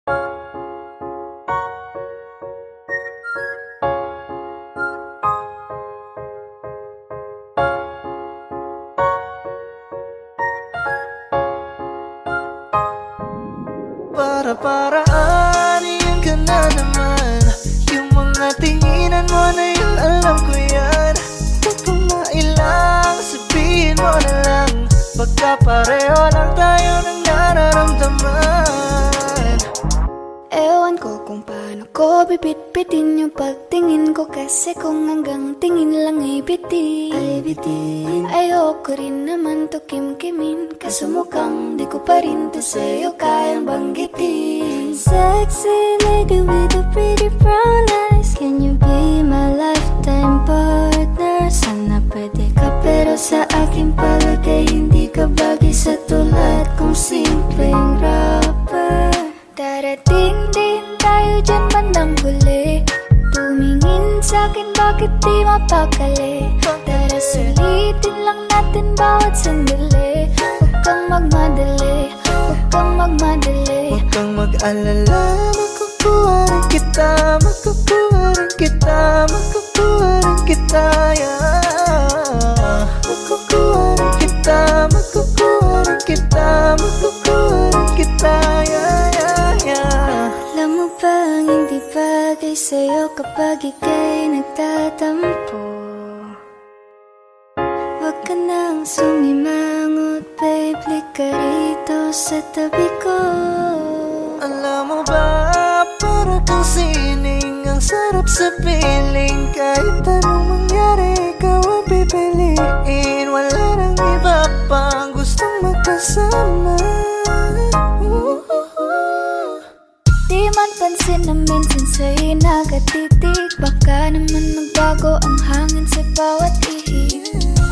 Para-paraan, iyan ka na naman. Yung mga tinginan mo na yun, alam ko yan. Huwag kang mailang, sabihin mo na lang. Pagkapareho lang tayo ng nararamdaman. Ewan ko kung paano ko bibit-bitin yung pagtingin ko. Kasi kung hanggang tingin lang ay bitin, ayoko rin naman to kim-kimin. Kaso mukhang di ko pa rin to sa'yo kayang banggitin. Sexy lady with the pretty brown eyes, can you be my lifetime partner? Sana pwede ka pero sa aking palagay hindi ka bagay sa tulad kong simpleng rapper. Darating din tayo dyan bandang huli, tumingin sa'kin bakit di mapakali. Tara sulitin lang natin bawat sandali. Huwag kang magmadali, huwag kang magmadali. Huwag kang mag-alala, makukuha rin kita. Makukuha rin kita, makukuha rin kita, yeah. Makukuha rin kita, makukuha rin kita, makukuha rin kita, yeah, yeah, yeah. Alam mo bang hindi bagay sa'yo kapag ika'y nagtatampo? Huwag ka nang sumimangot, babe, lika rito sa tabi ko. Alam mo ba, para kang sining, ang sarap sa piling. Kahit anong mangyari, ikaw ang pipiliin. Wala nang iba pang gustong magkasama. Di man pansin na minsan sa'yo'y nakatitig. Baka naman magbago ang hangin sa bawat ihig.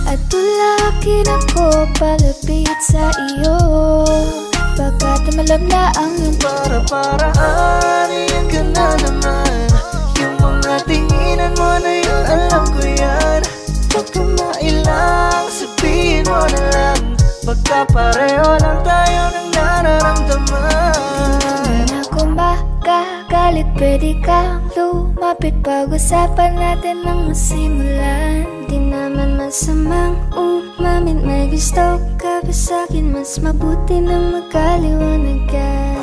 At tulakin ako palapit sa iyo. Baka tumalab na ang iyong Para-paraan, iyan ka na naman. Yung mga tinginan mo na yun, alam ko yan. Huwag kang mailang, sabihin mo na lang. Pagkapareho lang tayo ng nararamdaman. Kung makagalit, pwede kang lumapit. Pag-usapan natin ang masimulan. Di naman masamang umamin. May gusto ka ba sa'kin? Mas mabuti nang magkaliwanagan.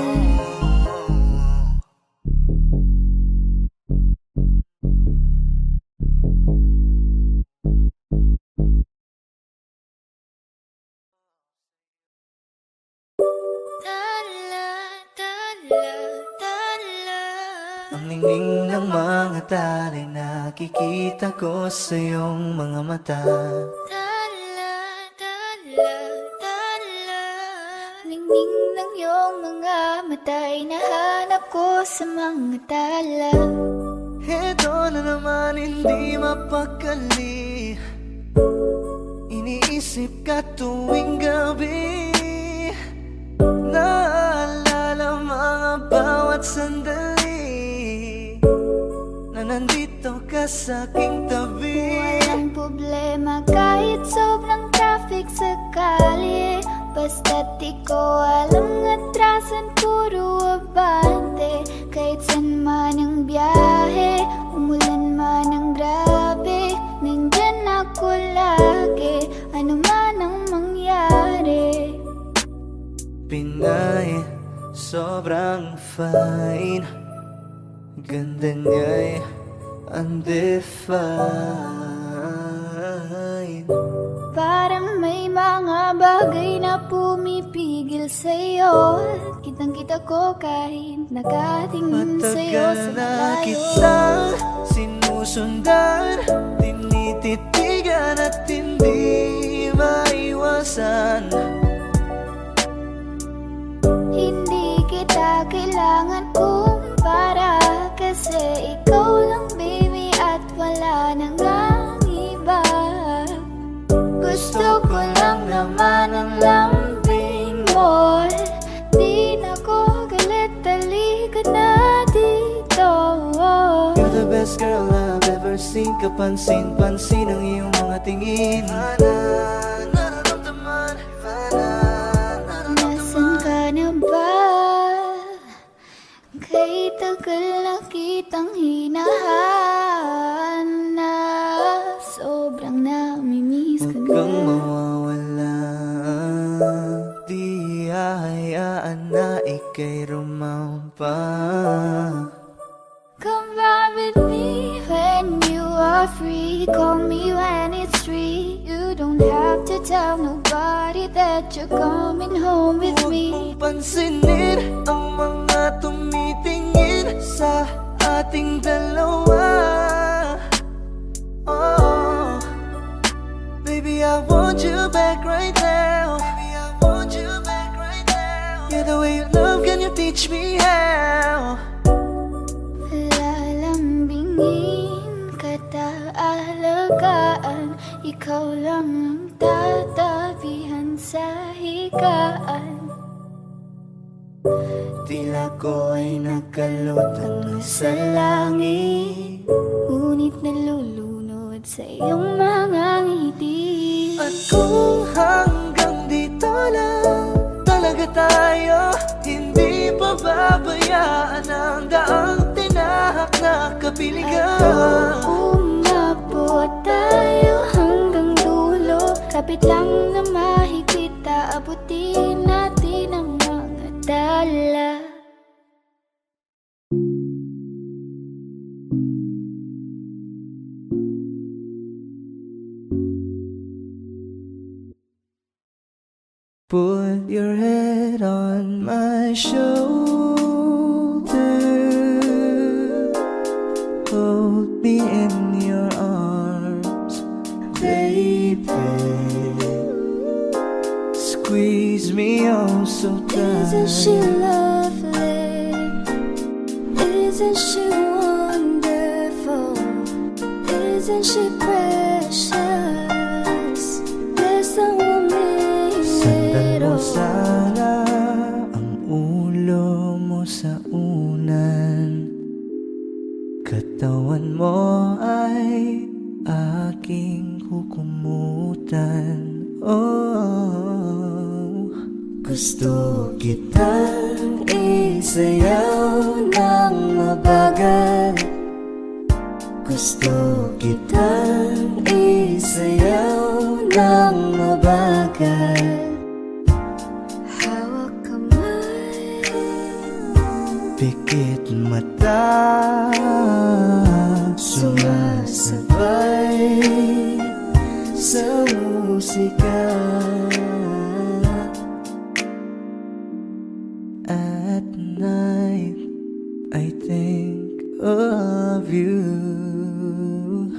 Ang ningning ng mga talay, nakikita ko sa iyong mga mata. Ningning ng iyong mga mata'y nahanap ko sa mga tala. Heto na naman, hindi mapakali. Iniisip ka tuwing gabi. Naalala mga bawat sandali na nandito ka sa aking tabi. Walang problema kahit sobrang traffic sa kalye. Basta't di ko alam atrasan, puro abante. Kahit san man ang biyahe, umulan man ang grabe, nandyan ako lagi, ano man ang mangyari. Pinay, sobrang fine. Ganda niya'y undefined. Parang may mga bagay na pumipigil sa'yo. Kitang-kita ko kahit nakatingin sa'yo sa Matagal na malayo. kitang sinusundan, tinititigan at hindi maiwasan. Hindi kita kailangan kumpara, kasi ikaw lang baby at wala nang ang iba. Gusto ko lang naman ang lambing mo. Di na ko galit, halika na dito. You're the best girl I've ever seen. Kapansin-pansin ang iyong mga tingin. Nasaan ka na ba? kitang hinahanap. Sobrang namimiss ko Huwag na. kang mawawala, di hahayaan na ika'y rumampa. Come ride with me when you are free. Call me when it's free. You don't have to tell nobody that you're coming home with Huwag me. mong pansinin ang mga tumitingin sa ating dalawa. Oh, baby, I want you back right now. Baby, I want you back right now. Yeah, the way you love, can you teach me how? Lalambingin kita, alagaan. Ikaw lang ang tatabihan sa higaan. Tila ko ay nakalutang sa langit, Ngunit nalulunod sa iyong mga ngiti. at kung hanggang dito lang talaga tayo, hindi pa babayaan ang daang tinahak na kapiligan. Umabot tayo hanggang dulo. Kapit lang na mahigpit, aabutin natin ang mga dala. Put your head on my shoulder, hold me in your arms, baby. Squeeze me oh so Isn't she tight. lovely? Isn't she wonderful? Isn't she precious? There's someone Sandan mo little. sana ang ulo mo sa unan, katawan mo ay aking hukumutan. Oh, gusto kitang isayaw ng mabagal, gusto kitang isayaw ng mabagal. Hawak kamay, Pikit mata, sumasabay sa musika. At night, I think of you.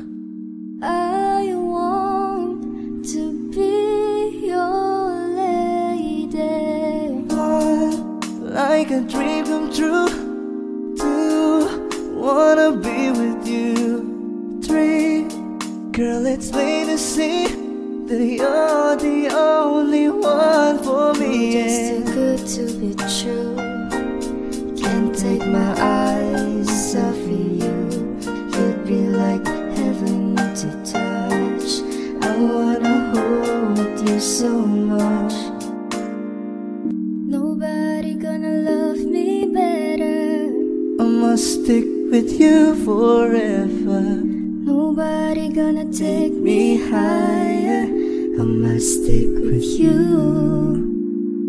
I want to be your lady. Like a dream come true, to wanna be with you. 3, girl, it's plain to see that you're the only one for me. Just too good to be true. Can't take my eyes off of you. You'd be like heaven to touch. I wanna hold you so much. Nobody gonna love me better. I must stick with you forever. Nobody gonna take me higher. I must stick with you.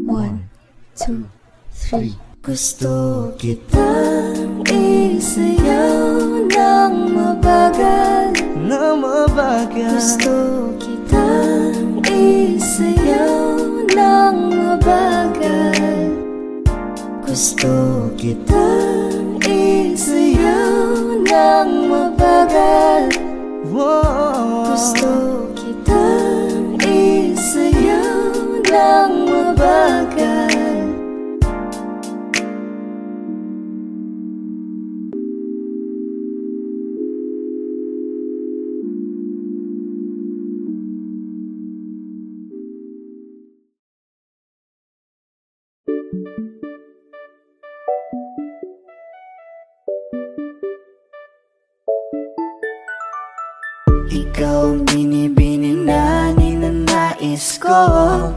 1, 2, 3. Gusto kitang isayaw ng mabagal, na mabagal. Gusto kitang isayaw ng mabagal. Gusto kitang isayaw ng mabagal. Whoa. Gusto kitang isayaw ng mabagal. Ikaw ang binibining na ninanais ko,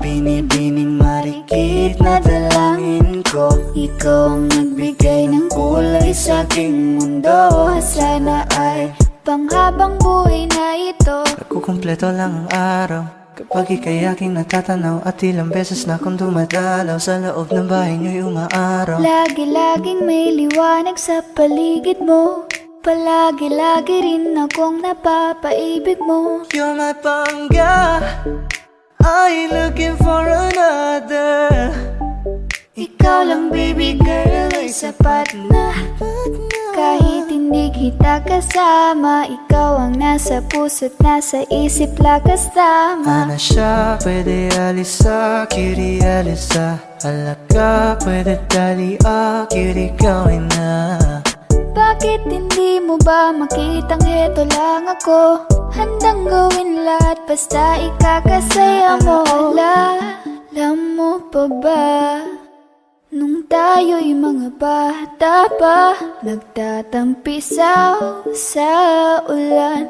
binibining marikit na dalangin ko. Ikaw ang nagbigay ng kulay sa aking mundo. Sana ay panghabang buhay na ito. Nagkukumpleto lang ang araw kapag ika'y aking natatanaw. At ilang beses na akong dumadalaw sa loob ng bahay niyo'y umaaraw. Lagi-laging may liwanag sa paligid mo. Palagi-lagi rin akong napapaibig mo. You're my pangga, I ain't looking for another. Ikaw lang baby girl ay sapat na. Kahit hindi kita kasama, ikaw ang nasa puso't nasa isip lakas tama. Ana siya, pwede alisa, cutie alisa. Halaka, pwede dali, cutie gawin na. Bakit hindi mo ba makitang heto lang ako? Handang gawin lahat basta ikakasaya mo. Alam mo pa ba? Nung tayo'y mga bata pa, nagtatampisaw sa ulan,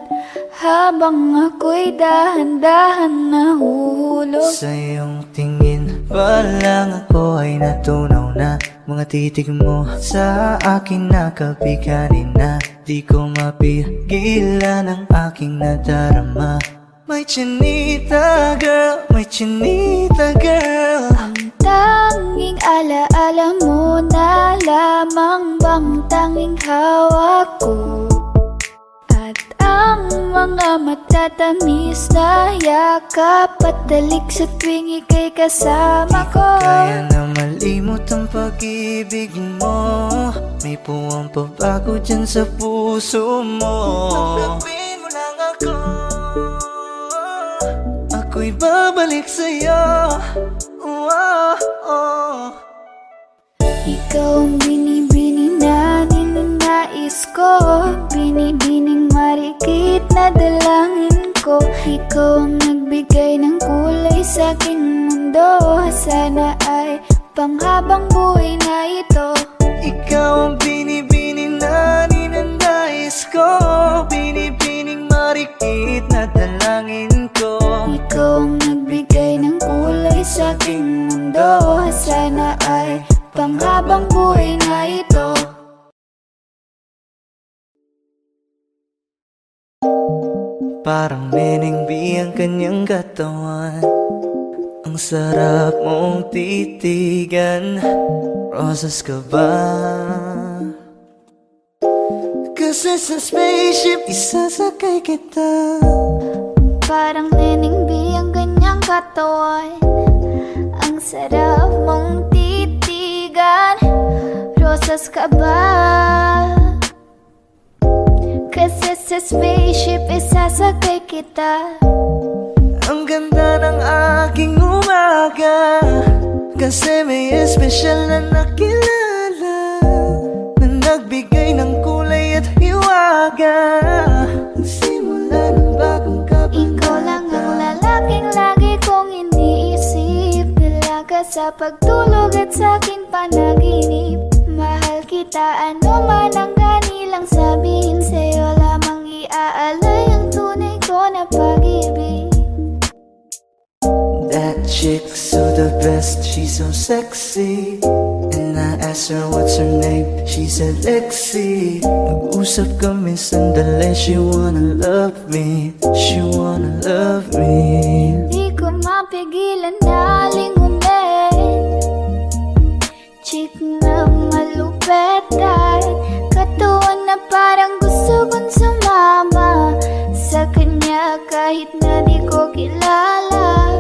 habang ako'y dahan-dahan nahuhulog. Sa iyong tingin pa lang ako ay natunaw na. Mga titig mo sa akin nakabiganin na. Di ko mapigilan ang aking nadarama. My chinita girl, my chinita girl. Ang tanging alaala mo na lamang bang tanging hawak ko. At ang mga matatamis na yakap at dalik sa tuwing ika'y kasama ko. Kaya na malimot ang pag-ibig mo. May puwang pabago dyan sa puso mo. Tanggapin mo lang ako, ako'y babalik sa'yo. Ikaw ang binibini na ninanais ko, binibining marikit na dalangin ko. Ikaw ang nagbigay ng kulay sa aking mundo. Sana ay panghabang buhay na ito. Ikaw ang binibini na ninanais ko, binibining marikit na dalangin ko. Ikaw ang nagbigay ng kulay sa aking mundo. Sana ay panghabang buhay na ito. Parang menengbi ang kanyang katawan. Ang sarap mong titigan. Rosas ka ba? Kasi sa spaceship isasakay kita. Parang nenengbi ang ganyang katawan. Ang sarap mong titigan. Rosas ka ba? Kasi sa spaceship isasakay kita. Ang ganda ng aking umaga, kasi may espesyal na nakilala, na nagbigay ng kulay at hiwaga. Simula ng bagong kabanata. Ikaw lang ang lalaking lagi kong iniisip. Dalaga sa pagtulog at sa aking panaginip. Mahal kita, ano man ang ganilang sabihin. Sa'yo lamang iaalay ang tunay ko na pag-ibig. That chick's so the best, she's so sexy. And I asked her what's her name, she said Lexi. Nag-usap kami sandali, she wanna love me, she wanna love me. Di ko mapigilan na lingunin. Chick na malupet at katawan na parang gusto kong sumama sa kanya kahit na di ko kilala.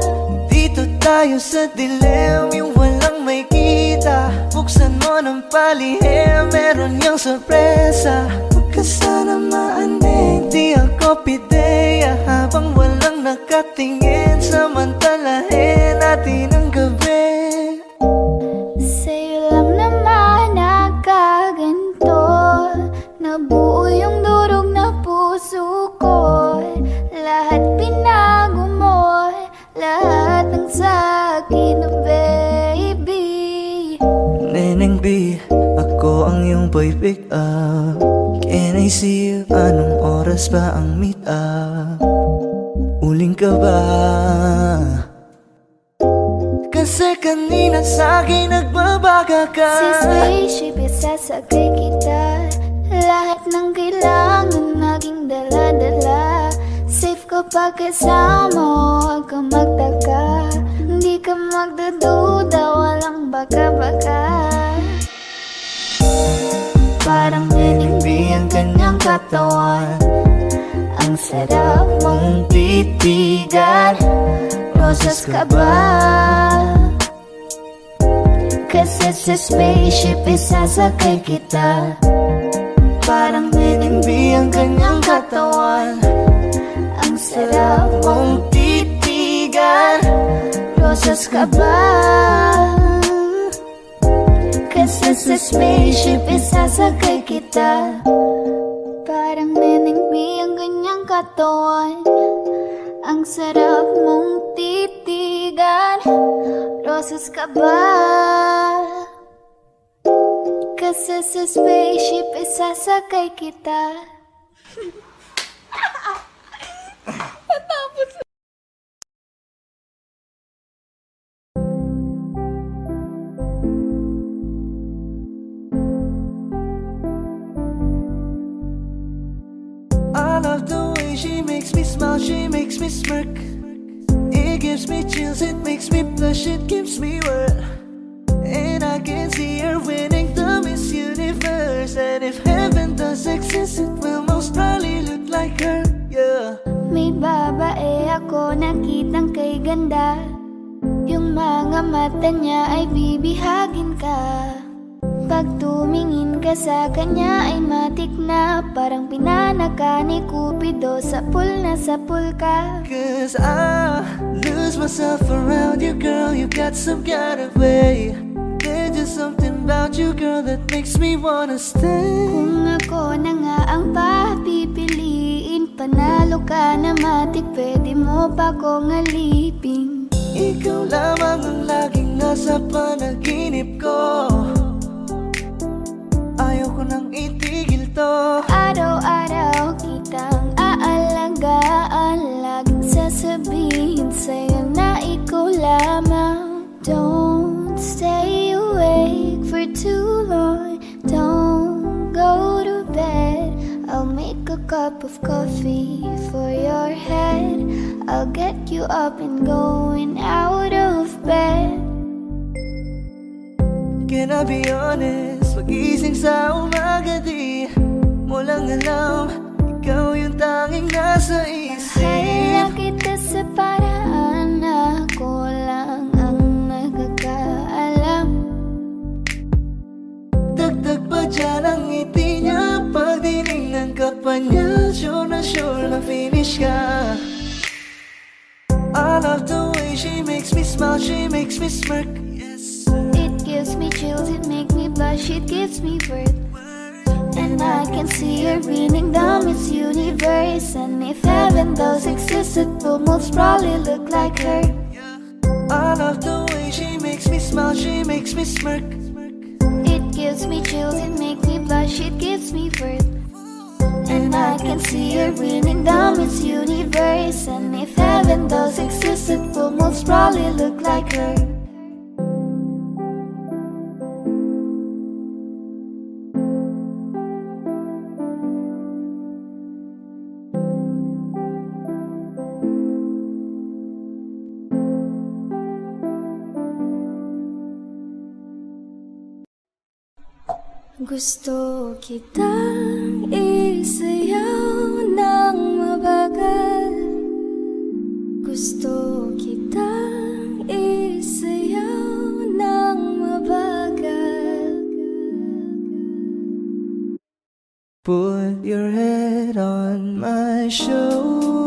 Dito tayo sa dilim, yung walang may kita. Buksan mo ng palihim, meron yung sorpresa. Huwag ka sana maanig, di ako pideya. Habang walang nakatingin, samantalahin natin ang gabi. Sa'yo lang naman nakaganto, nabuo yung durog na puso ko. Lahat binago mo, lahat ng sa'kin, baby. Neneng B, ako ang iyong boy pick up. Can I see you? Anong oras ba ang meet up? Uling ka ba? Kasi kanina sa'kin nagbabaga ka. Si spaceship, isasakay kita. Lahat ng kailangan naging dala-dala. Safe kapag kasama, huwag kang magtaka. Hindi ka magdududa, walang baka-baka. Parang niningbi ang kanyang katawan. Ang sarap mong titigan. Rosas ka ba? Kasi sa spaceship isasakay kita. Parang niningbi ang kanyang katawan. Ang sarap mong titigan. Rosas ka ba? Kasi sa spaceship isasakay kita. Parang niningbi ang kanyang katawan. Ang sarap mong titigan. Rosas ka ba? Kasi sa spaceship isasakay kita. I love the way she makes me smile, she makes me smirk. It gives me chills, it makes me blush, it gives me world. And I can see her winning the Miss Universe. And if heaven does exist, it will most probably look like her, yeah. May babae ako nakitang kay ganda. Yung mga mata niya ay bibihagin ka. Pag tumingin ka sa kanya ay matik na. Parang pinanaka ni Cupido, sapul na sapul ka. Cause I lose myself around you, girl. You got some kind of way. There's just something about you, girl, that makes me wanna stay. Kung ako na nga ang papipiliin, panalo ka na matik, pwede mo pa kong alipin. Ikaw lamang ang laging nasa panaginip ko. Ayaw ko nang itigil to. Araw-araw kitang aalagaan, laging sasabihin sa'yo na ikaw lamang. Don't stay awake for too long, don't go to bed. I'll make a cup of coffee for your head. I'll get you up and going out of bed. Can I be honest? Pag-gising sa umaga di mo lang alam, ikaw yung tanging nasa isip. Mahal kita sa paraan na ako lang ang nagkakaalam. Dagdag pa dyan ang ngiti niya, pag dinignan ka pa niya, sure na finish ka. I love the way she makes me smile, she makes me smirk. Yes. It gives me chills, it makes me blush, it gives me worth. And I can see her winning the Miss Universe. And if heaven does exist, it will most probably look like her. I love the way she makes me smile, she makes me smirk. It gives me chills, it makes me blush, it gives me worth. And I can see her winning the Miss Universe. And if heaven does exist, it will most probably look like her. Gusto kitang isayaw ng mabagal. Gusto kitang isayaw ng mabagal. Put your head on my shoulder,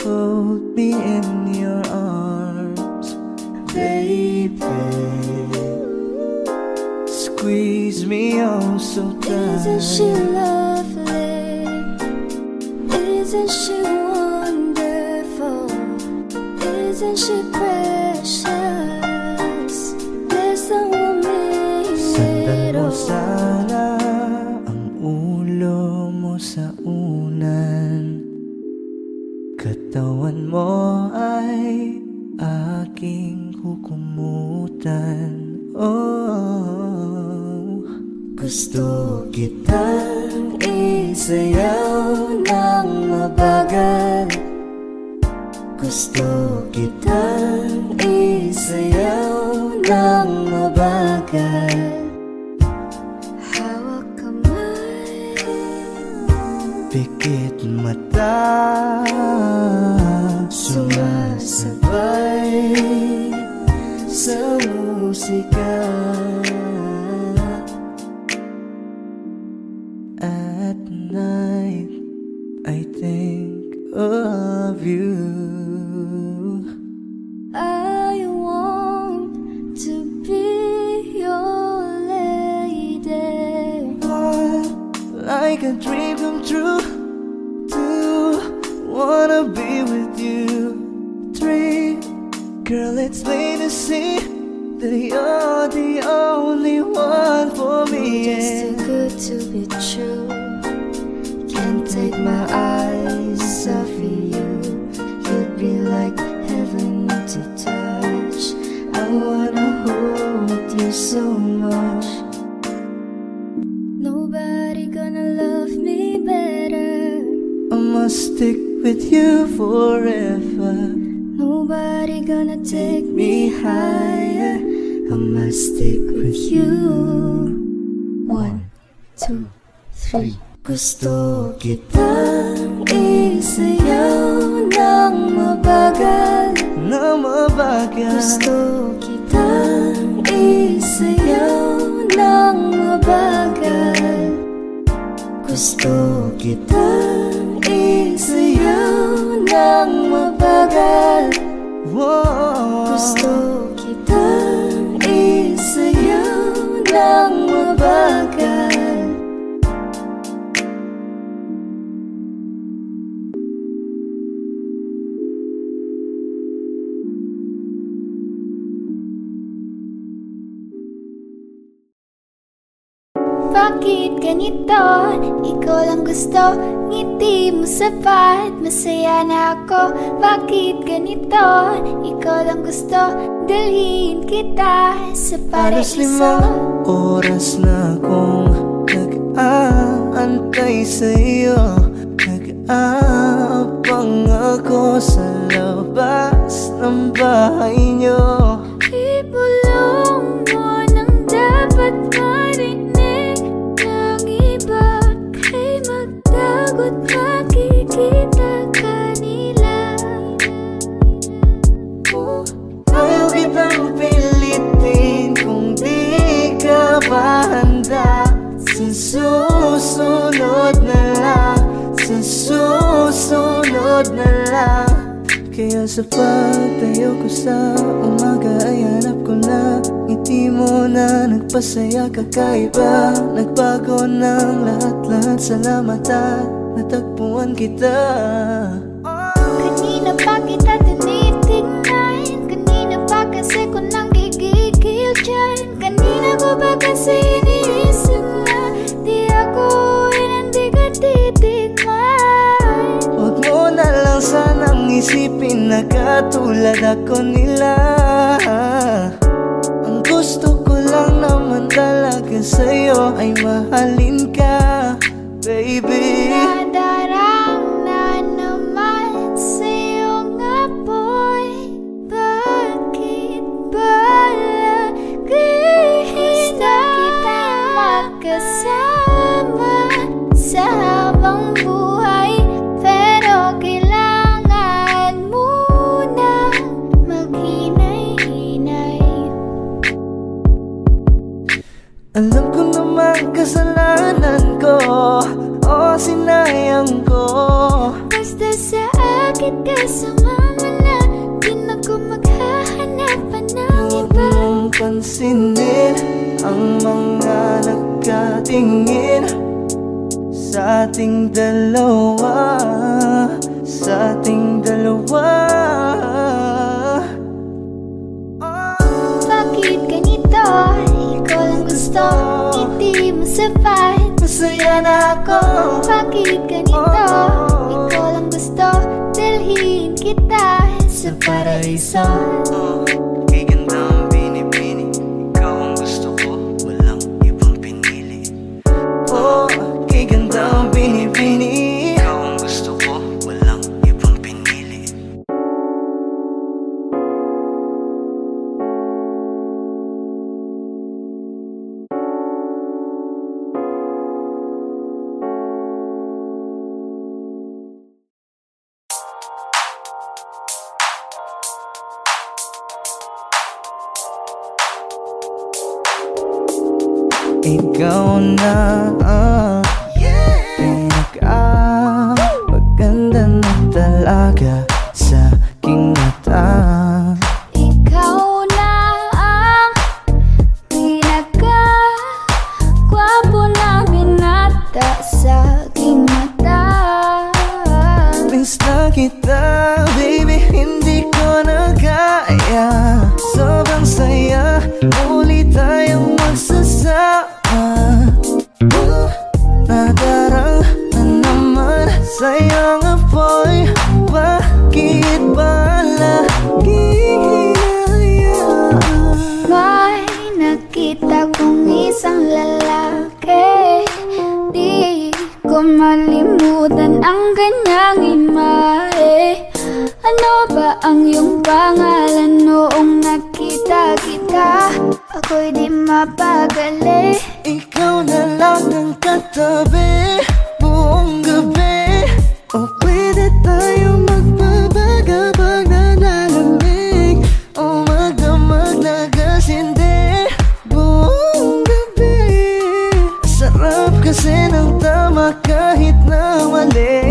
hold me in your arms, baby. Squeeze me oh so tight. Isn't she lovely? Isn't she wonderful? Isn't she precious? There's someone Sandan mo little. sana ang ulo mo sa unan. Katawan mo ay masaktan. Oh, gusto kitang isayaw ng mabagal. Gusto kitang isayaw ng mabagal. Hawak kamay, Pikit mata, sumasabay sa musika. At night, I think of you. I want to be your lady. One, like a dream come true. Two, wanna be with you. Three, girl, it's plain to see that you're the only one for me. Just too good to be true. Can't take my eyes off of you. You'd be like heaven to touch. I wanna hold you so much. Nobody gonna love me better. I must stick with you forever. Nobody gonna take me higher. I must stick with you. 1, 2, 3. Gusto kitang isayaw ng mabagal. Na mabagal. Gusto kitang isayaw ng mabagal. Gusto kitang isayaw ng mabagal. Whoa. Gusto kitang isayaw ng mabagal. Bakit ganito? Ikaw lang gusto, ngiti mo sapat, masaya na ako. Bakit ganito? Ikaw lang gusto, dalhin kita sa Alas paraiso. 5 oras na akong nag-aantay sa'yo. Nag-aabang ako sa labas ng bahay niyo. Ibulong mo nang dapat marinig ng iba. Kay magdagot makikita kanila. Ayaw kitang pilitin kung di ka pa handa. Sa susunod na lang, sa susunod na lang. Kaya sa pagtayo ko sa umaga ay hanap ko na ngiti mo na nagpasaya kakaiba. Nagbago ng lahat-lahat, salamat at natagpuan kita. Kanina pa kita tinitingnan, kanina pa kasi ko nang gigigil dyan. Kanina ko ba kasi iniisip na di ako hindi ka titikman. Huwag mo na lang sanang isipin na katulad ako nila. Ang gusto ko lang naman talaga sa'yo ay mahalin ka, baby. Nadarang na naman sa'yo nga boy. Bakit ba lagi na kita magkasama sa habang buhay? Pero kailangan muna maghinay-hinay. Alam ko naman kasalanan ko, o sinayang ko. Basta sa akin ka sumama na, di na ko maghahanap ng iba. Huwag mong pansinin ang mga nagkatingin sa ating dalawa, sa ating dalawa. Bakit ganito? Ikaw lang gusto, ngiti mo sapat, Masaya na ako. Bakit ganito? Ikaw lang gusto, dalhin kita sa paraiso. Kay gandang binibini ikaw na maganda na talaga sa aking mata. Ikaw na ang pinaka-gwapo na binata sa aking mata. Miss na kita, baby, hindi ko na kaya. Sobrang saya, muli tayong magsasama. Nadarang na naman sayang apoy. Bakit ba laging hinahayaan? May nakita kong isang lalaki, di ko malimutan ang kanyang imahe. Ano ba ang iyong pangalan noong nakita kita? Ako'y di mapagali. Ikaw na lang ang katabi buong gabi. O pwede tayo magbabaga-bag na nalamig. O magdamag na gasindi buong gabi. Sarap kasi ng tama kahit na mali.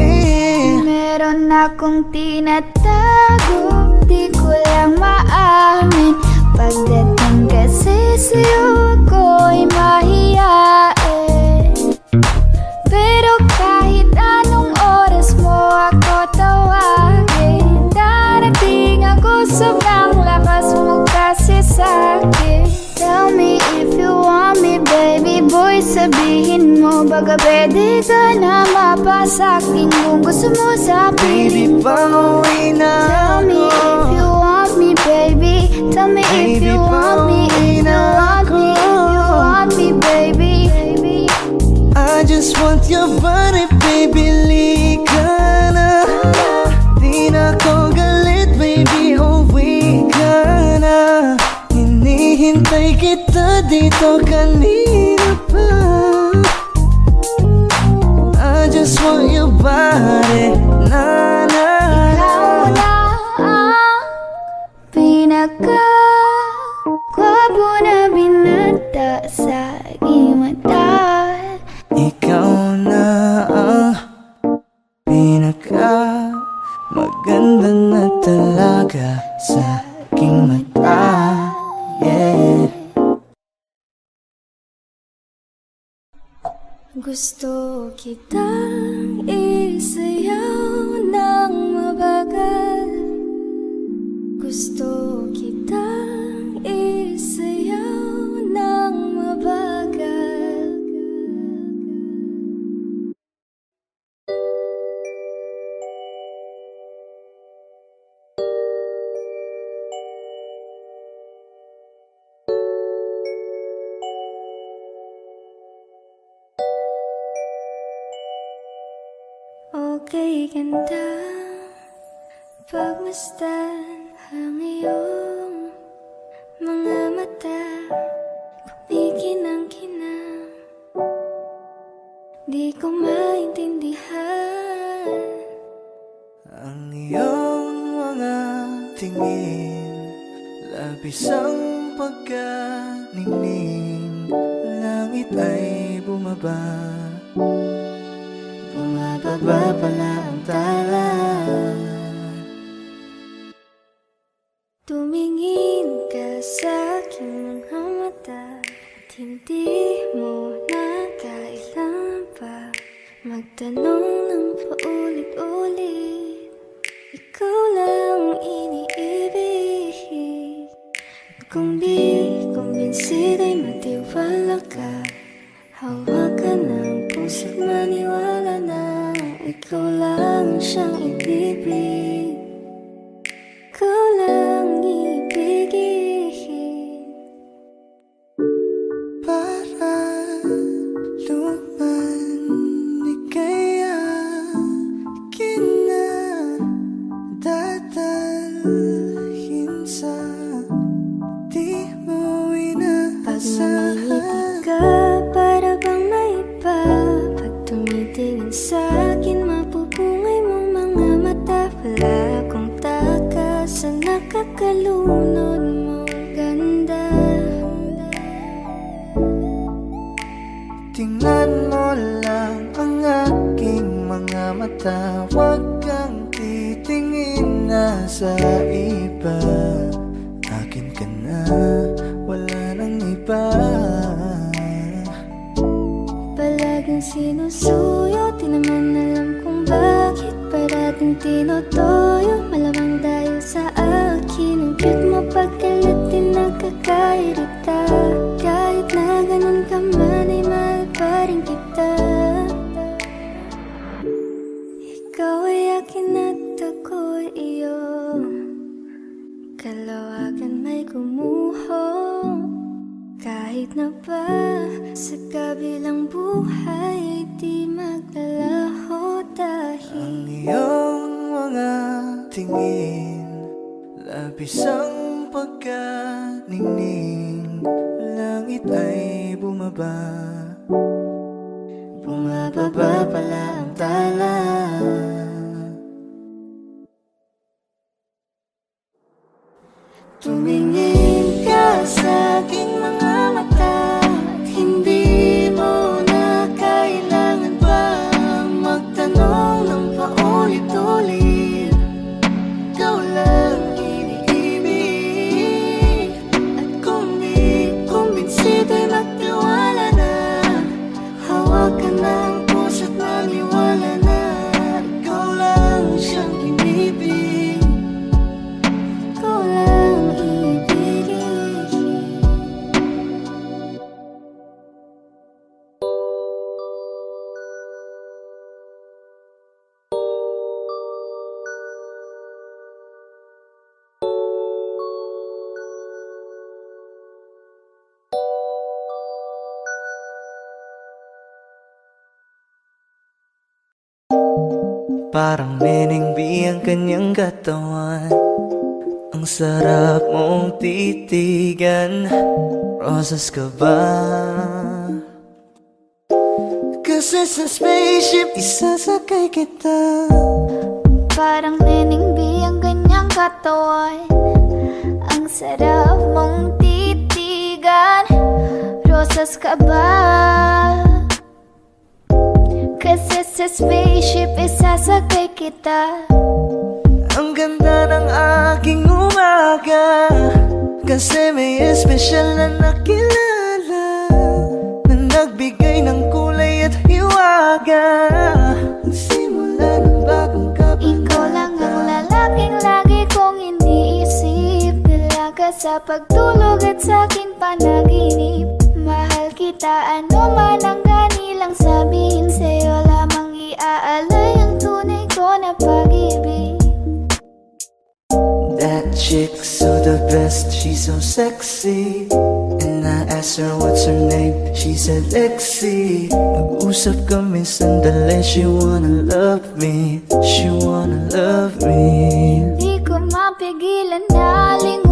Meron akong tinatago, di ko lang maamin. Pagdating kasi sa'yo ako'y mahiyain. Pero kahit anong oras mo ako tawagin, darating ako, sobrang lakas mo kasi sa'kin. Tell me if you want me, baby boy, sabihin mo baga pwede ka na mapasa'kin kung gusto mo Baby, sabihin ko. pauwi na Tell me if ako. you want me, baby. Tell me if Baby, you want me, pauwi if you na want me, if you ako. want me, baby. I just want your body, baby, lika na. Di na ko galit, baby, uwi ka na. Hinihintay kita dito kanina pa. I just want your body, na na. Ikaw na ang pinaka-gwapo na binata sa aking mata. Ikaw na ang pinaka maganda na talaga sa aking mata. Yeah. Gusto kitang isayaw ng mabagal. Gusto kitang isayaw ng mabagal. Okay, ganda, pagmasdan ang iyong mga mata. Kumikinang-kinang, di ko maintindihan. Ang iyong mga tingin, labis ang pagkaningning. Langit ay bumaba, bumababa pala ang tala. Tumingin ka sa aking mga mata at hindi mo na kailangan pa magtanong ng paulit-ulit. Ikaw lang iniibig. At kung di kumbinsido'y matiwala ka. Hawakan ng puso't maniwala na ikaw lang siyang ibibig. Ikaw lang ibigin. Para luman di kaya kinadadalhin sa di mo Pag namimiti inaasahan. ka, para bang may iba. Pag tumitingin sa'kin, mapupungay mong mga mata. Wala tingnan mo lang ang aking mga mata. Huwag kang titingin na sa iba. Akin ka na, wala nang iba. Palaging sinusuyo, di naman alam kung bakit. Parating tinotoyo, malamang tayo sa akin. Ang cute mo pagkalit, di nagkakairita. Kahit na ganun ka man, ay mahal pa rin kita. Ikaw ay akin at ako'y iyo. Kalawakan may gumuho. Kahit na ba sa kabilang buhay ay di maglalaho. Dahil ang iyong mga tingin, labis ang pagkaningning. Langit ay bumaba, bumababa pala ang tala. Tumingin ka sa aking mga mata, at hindi mo na kailangan pang magtanong ng paulit-ulit. Ikaw lang iniibig, at kung di kumbinsido'y magtiwala na. Hawakan ng puso't maniwala na. Ikaw lang siyang inibig, ikaw lang ibigin. Parang Neneng B ang kanyang katawan. Ang sarap mong titigan. Rosas ka ba? Kasi sa spaceship isasakay kita. Parang Neneng B ang ganyang katawan. Ang sarap mong titigan. Rosas ka ba? Kasi sa spaceship isasakay kita. Ang ganda ng aking umaga, kasi may espesyal na nakilala, na nagbigay ng kulay at hiwaga. Nagsimula ng bagong kabanata. Ikaw lang ang lalaking lagi kong iniisip. Dalaga sa pagtulog at sa akin panaginip. Mahal kita, ano man ang ganilang sabihin. Sa'yo lamang iaalay ang tunay ko na pag-ibig. That chick's so the best, she's so sexy. And I asked her what's her name, she said Lexi. Nag-usap kami sandali, she wanna love me, she wanna love me. Di ko mapigilan na lingunin.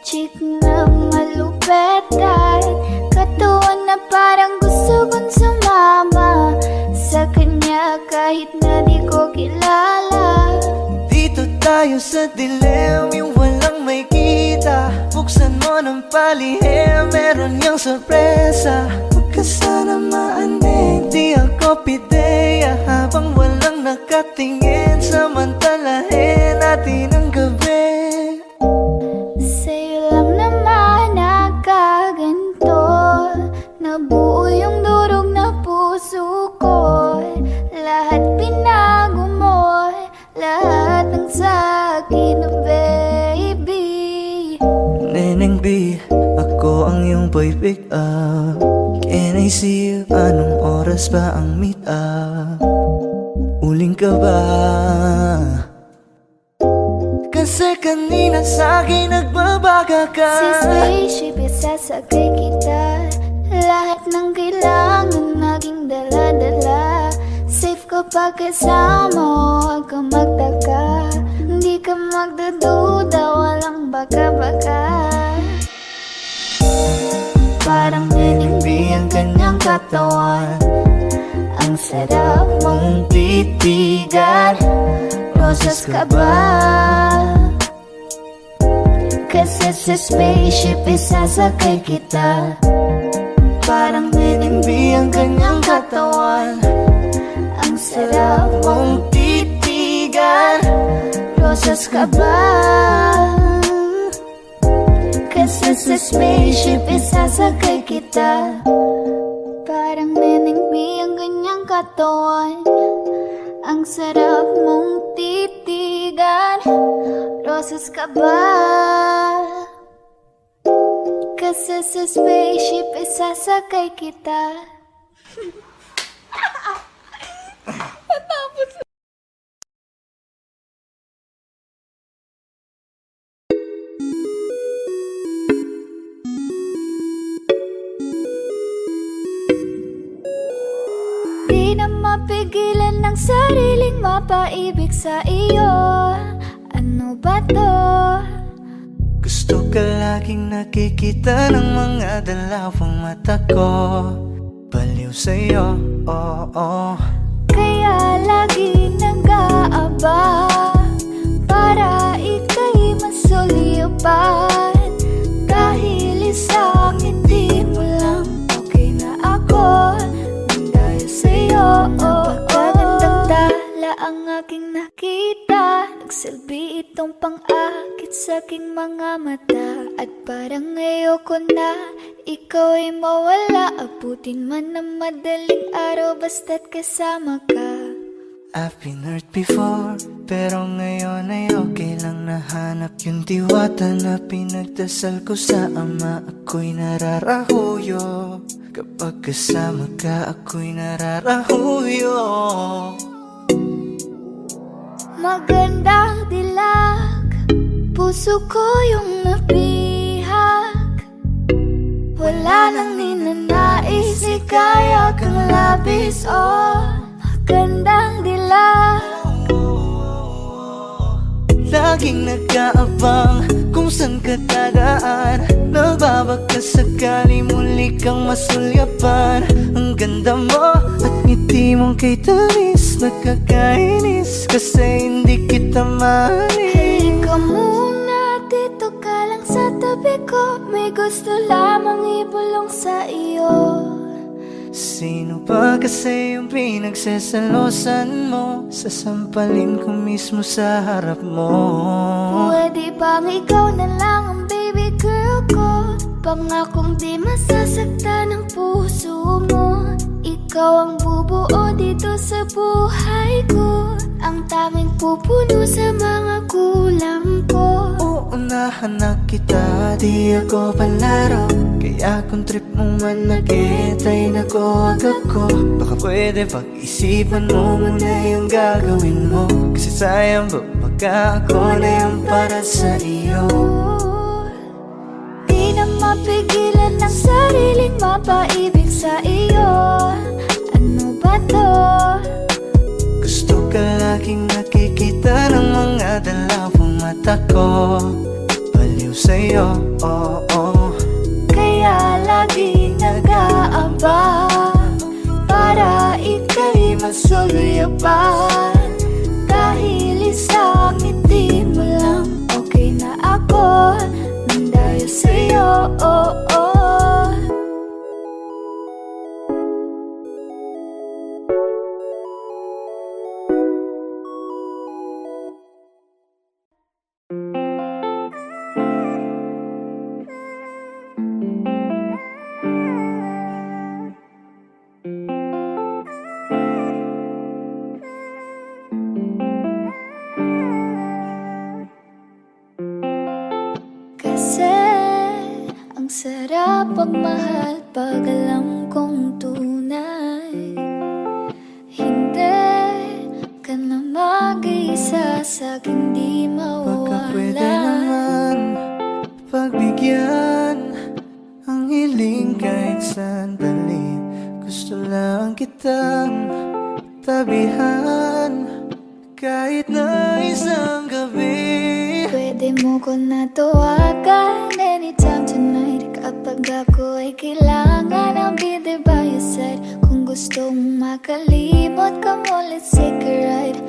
Chick na malupet at katuon na parang gusto kong sumama sa kanya kahit na di ko kilala. Dito tayo sa dilim, yung walang may kita. Buksan mo ng palihim, meron niyang sorpresa. Huwag ka sana maanig, di ako pideya. Habang walang nakatingin, samantalahin natin ang gabi. Sa'yo lang naman nakaganto. Nabuo yung durog na puso ko. Lahat binago mo, lahat ng sa'kin, oh baby. Neneng B, ako ang iyong boy pick up. Can I see you? Anong oras ba ang meet up? Uling ka ba? Kasi kanina sa'kin nagbabaga ka. Si spaceship isasakay kita. Lahat ng kailangan naging dala-dala. Safe kapag kasama, huwag kang magtaka. Hindi ka magdududa, walang baka-baka. Parang Neneng B ang kanyang katawan. Ang sarap mong titigan. Rosas ka ba? Kasi sa spaceship isasakay kita. Parang nenengbi ang kanyang katawan. Ang sarap mong titigan. Rosas ka ba? Kasi sa spaceship isasakay kita. Parang nenengbi ang kanyang katawan. Ang sarap mong titigan. Rosas ka ba? Kasi sa spaceship isasakay kita. Di na mapigilan ng sariling mapaibig sa iyo. Ano ba to? Gusto ka laging nakikita ng mga dalawang mata ko. Baliw sa'yo, oo. Kaya lagi nag-aaba para ika'y masulipan. Dahil isang ngiti mo lang, okay na ako. Nang dahil sa'yo, napakagandang tala ang aking nakita. Nagsilbi itong pang-akit sa aking mga mata. At parang ayoko na ikaw ay mawala. Abutin man ng madaling araw basta't kasama ka. I've been hurt before, pero ngayon ay okay lang. Nahanap yung diwata na pinagdasal ko sa ama. Ako'y nararahuyo, kapag kasama ka ako'y nararahuyo. Magandang dilag, puso ko yung nabihag. Wala nang ninanais, ikaya kang labis, oh. Magandang dilag. Laging nag-aabang kung saan ka dadaan. Nagbabaka sakali muli kang masulyapan. Ang ganda mo at ngiti mong kay tamis. Nakakainis kasi hindi kita maalis. Halika muna, dito ka lang sa tabi ko. May gusto lamang ibulong sa iyo. Sino ba kasi yung pinagsasalosan mo? Sasampalin ko mismo sa harap mo. Pwede bang ikaw na lang ang baby girl ko? Pangakong di masasaktan ang puso mo. Ikaw ang bubuo dito sa buhay ko. Ang tanging pupuno sa mga kulang ko. Uunahan na kita, di ako palaro. Kaya kung trip mo man nag-get ay nakuwag ako. Baka pwede pag-isipan mo muna yung gagawin mo. Kasi sayang ba baka ako na yung para sa iyo. Di na mapigilan ng sariling mapaibig sa iyo. Ano ba to? Gusto ka laging nakikita ng mga dalawang mata ko. Baliw sa'yo, oo. Kaya lagi nag-aaba para ika'y masulyapan. Dahil isang ngiti mo lang, okay na ako. Nang dahil sa'yo, oo. Kasi ang sarap pagmahal pag alam kong tunay. Hindi ka na mag-iisa sa'king di Baka pwede mawala. naman pagbigyan ang hiling kahit sandali. Gusto lang kitang tabihan kahit na isang gabi. Pwede mo ko na tawagan anytime tonight. Kapag ako ay kailangan, I'll be there by your side. Kung gusto mong makalimot, come on, let's take a ride.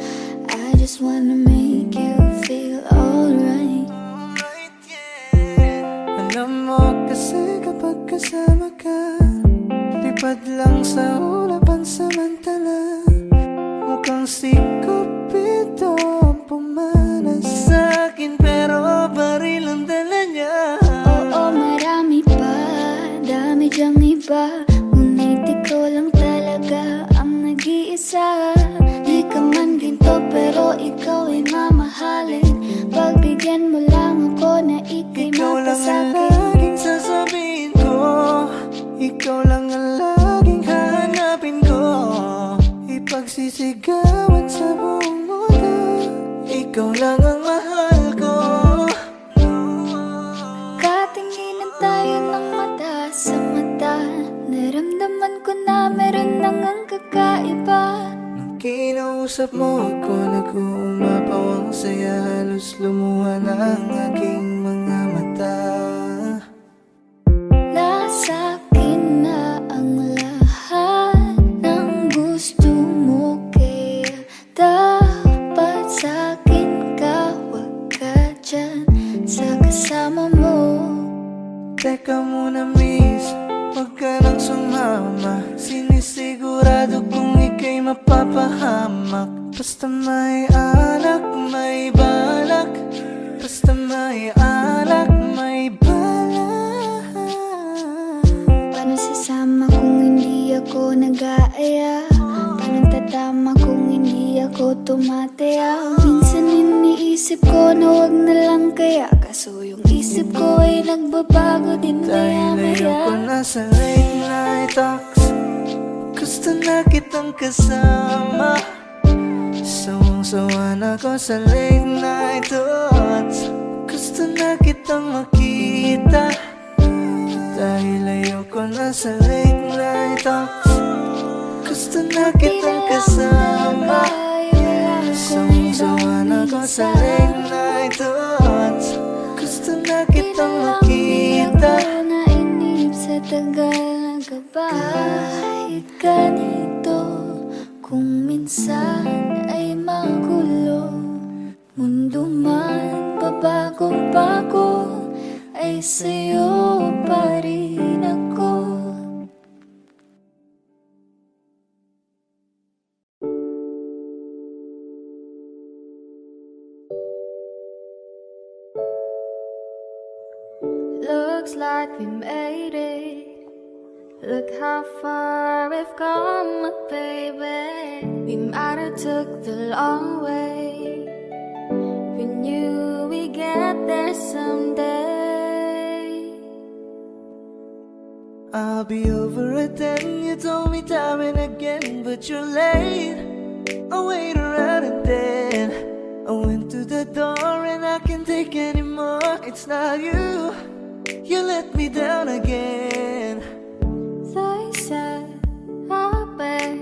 I just wanna make you feel alright. Alam mo kasi kapag kasama ka, Lumipad lang sa ulapan samantala. Mukhang sikop ito ang pumanas sa akin, pero baril ang dala niya. Oo, marami pa, dami dyang iba, ngunit ikaw lang talaga ang nag-iisa. Di ka man ginto pero ikaw ay mamahalin. Pagbigyan mo lang ako na ika'y Ikaw lang ang mapasakit. laging sasabihin ko, ikaw lang ang laging hahanapin ko. Ipagsisigawan sa buong mundo, ikaw lang ang mahal ko. Katinginan tayo ng mata sa mata, naramdaman ko na meron nang ang kakaiba. Nung kinausap mo ako, nag-uumapaw ang saya, halos lumuha na ang aking mga mata. Nasa akin na ang lahat ng gusto mo, kaya dapat sa akin ka, wag ka dyan sa kasama mo. Teka muna miss, huwag ka nang sumama. Sinisigurado kong ika'y mapapahamak. Basta may alak, may balak. Basta may alak, may balak. Paano sasama kung hindi ako nag-aaya? Paano tatama kung hindi ako tumataya? Minsan iniisip ko na wag na lang kaya, kaso yung isip ko ay nagbabago din Dahil ayoko maya-maya. na sa late night talks, gusto na kitang kasama. Sawang-sawa na ko sa late night thoughts, gusto na kitang makita. Dahil ayoko na sa late night talks, gusto na kitang kasama. Sawang-sawa na ko sa late night thoughts, gusto na kitang makita. Ako nainip sa tagal na gaba. Kahit ganito, kung minsan ay magulo, mundo man pabago-bago, ay sa'yo pa rin ako. Looks like we made it. Look how far we've come, baby. We might have took the long way. We knew we'd get there someday. I'll be over it then, you told me time and again, but you're late. I wait around and then I went to the door and I can't take anymore. It's not you, you let me down again. They said, I bet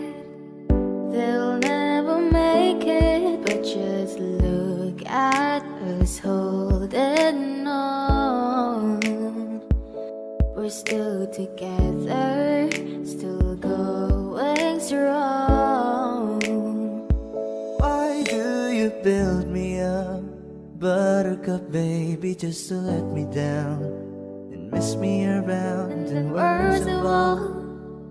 they'll never make it, but just look at us holding on. We're still together, still going strong. Why do you build me up, buttercup baby, just to let me down and mess me around? And then worst of all,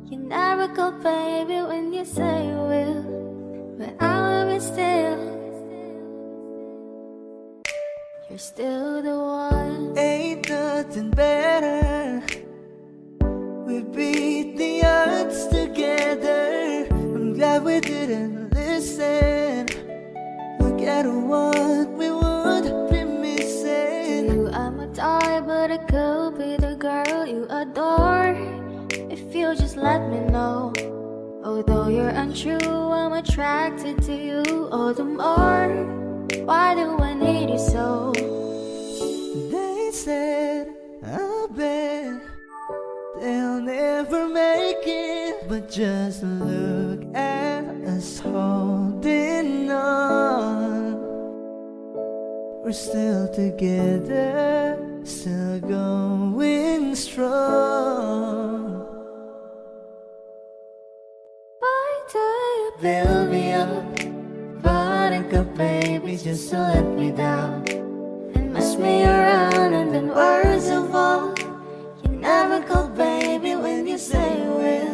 you never go, baby, when you say you will, but I will be still. You're still the one. Ain't nothing better. We beat the odds together. I'm glad we didn't listen. Look at what we would be missing. You, I'm a toy, but I could be the girl you adore if you just let me know. Although you're untrue, I'm attracted to you all the more. Why do I need you so? They said, I bet they'll never make it, but just look at us holding on. We're still together, still going strong. Why do you Build me up, buttercup baby, just to let me down and mess me around? And then worst of all, you never go, baby, when you say you will,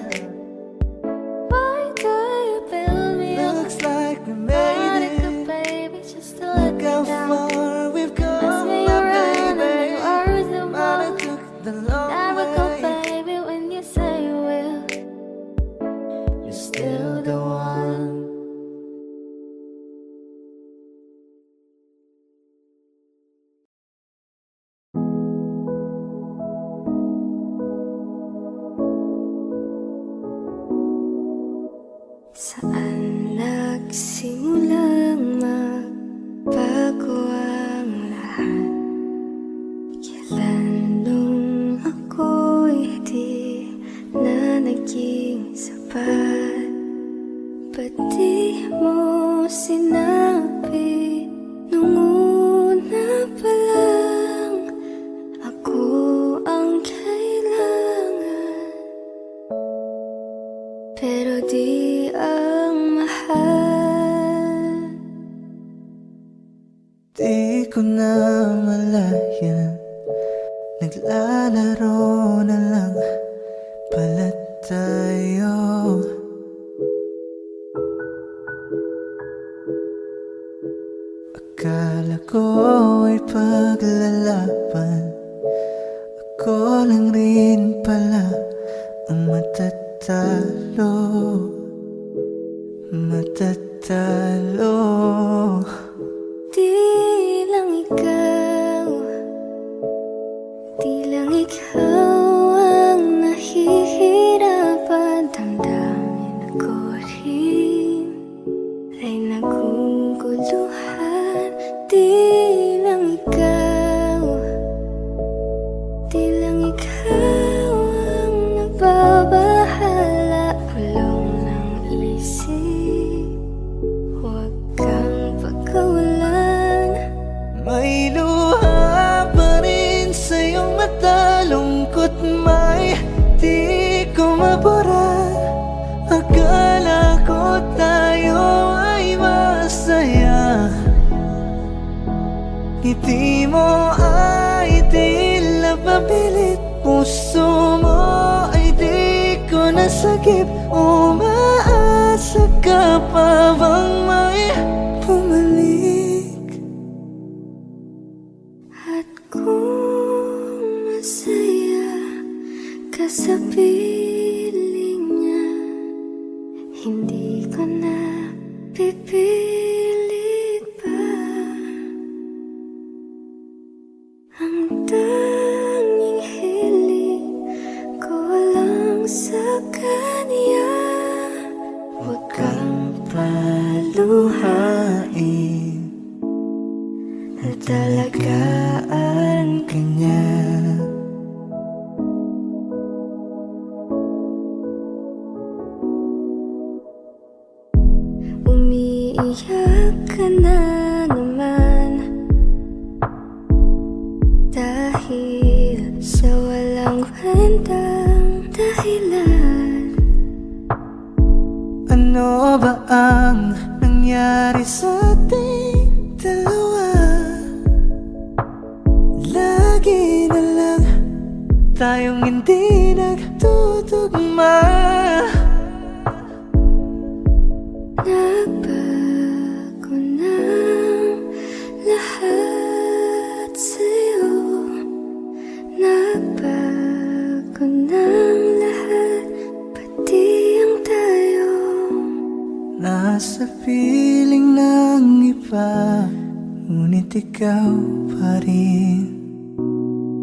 the long Never go, way. baby, when you say you will. You're still the one. Saan nagsimulang magbago ang lahat? Kailan nung ako'y di na naging sapat? Ba't di mo sinabi nung una pa lang ako ang kailangan? Pero di ang mahal. Di ko na malayan, naglalaro na lang pala tayo. Akala ko ay paglalaban, ako lang rin pala ang matatalo. Matatalo. Di lang ikaw, di lang ikaw ang nahihirapan. Damdamin ako rin ay naguguluhan. Di lang ikaw, di lang ikaw ang nagbabahala. Bulong ng isip, huwag kang pagkawalan. May luha pa rin sa iyong mata, lungkot may di ko mabura. Akala ko tayo ay masaya, ngiti mo ay tila papilit, puso mo ay di ko nasagip. Umaasa ka pa bang may bumalik? At kung masaya ka sa piling niya, hindi ko na pipilit pa. Ang tanging hiling ko lang sa kanya, huwag kang Paluhain at alagaan ka niya. umiiyak ka na naman dahil sa walang kwentang dahilan. Ano ba ang nangyari sa ating dalawa? Lagi na lang tayong hindi nagtutugma. Nagbago ng lahat sa'yo, nagbago ng lahat, pati ang tayo. Nasa piling ng iba, ngunit ikaw pa rin.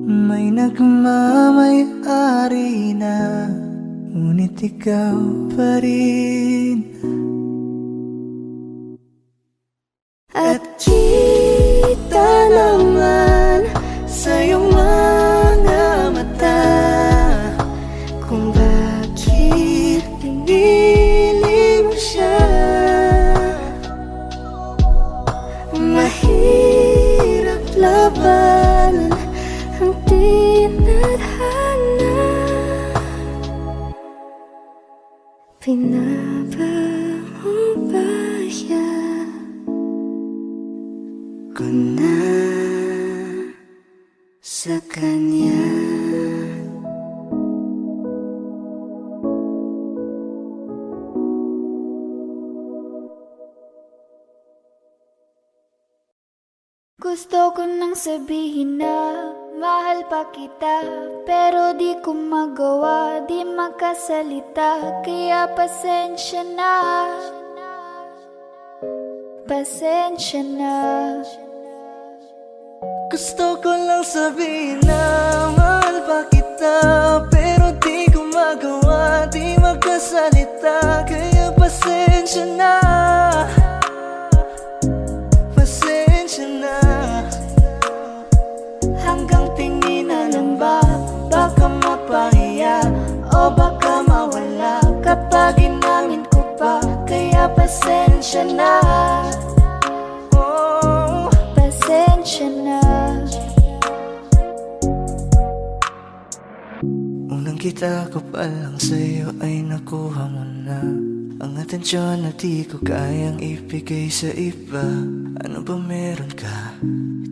May nagmamay-ari na, ngunit ikaw pa rin. At kita naman sa iyong mga mata kung bakit pinili mo siya. Mahirap labanan ang tinadhana. Pinabango ba yan ko na sa kanya? Gusto ko nang sabihin na mahal pa kita, pero di ko magawa, di makasalita, kaya pasensya na. Pasensya na. Gusto ko lang sabihin na mahal pa kita, pero di ko magawa, di magkasalita, kaya pasensya na. Pasensya na. Hanggang tingin na lang ba, baka mapahiya o baka mawala kapag inamin ko pa, kaya pasensya na. Oh, Pasensya na. unang kita ko pa lang sa'yo ay nakuha mo na ang atensyon na di ko kayang ibigay sa iba. Ano ba meron ka?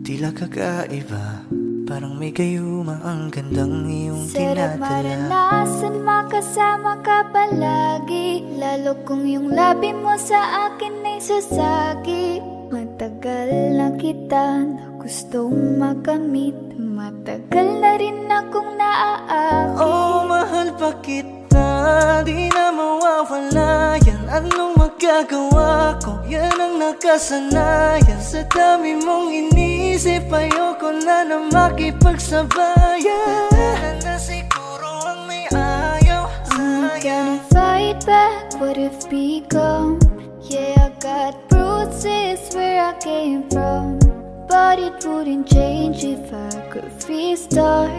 Tila kakaiba, parang may gayuma ang gandang iyong Sarap tinatala. maranasan, makasama ka palagi, lalo kung yung labi mo sa akin ay sasagi. Matagal na kita na gustong makamit, matagal na rin akong naaakit. Oh, mahal pa kita, di na mawawala yan. Anong magagawa ko? Yan ang nakasanayan. Sa dami mong inisip, ayoko na na makipagsabayan. Tara na siguro ang may ayaw I'm sa'yo. gonna fight back what if become. Yeah, I got bruises where I came from, but it wouldn't change if I could restart.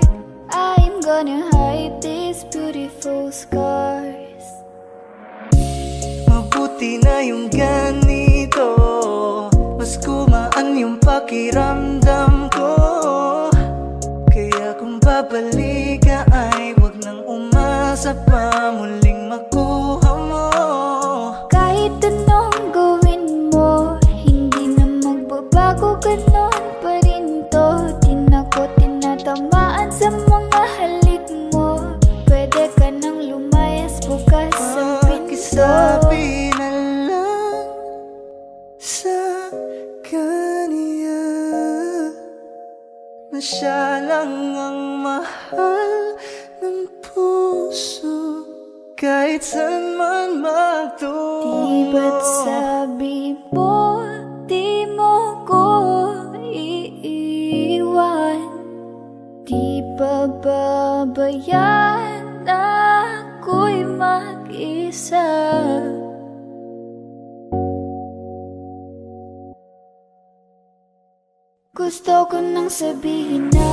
I'm gonna hide these beautiful scars. Mabuti na yung ganito, mas gumaan yung pakiramdam ko. Kaya kung babalik ka ay wag nang umasa pa muling makuha mo. Kahit anong gawin mo, hindi na magbabago, ganon pa rin to. Di na ko tinatamaan sa mga halik mo. Pwede ka nang lumayas, bukas ang pinto. Pakisabi na lang sa kanya na siya lang ang mahal ng puso, kahit saan man magtungo. Di ba't sabi mo, di mo ko iiwan? Di ba babayaan na ako'y mag-isa? Gusto ko nang sabihin na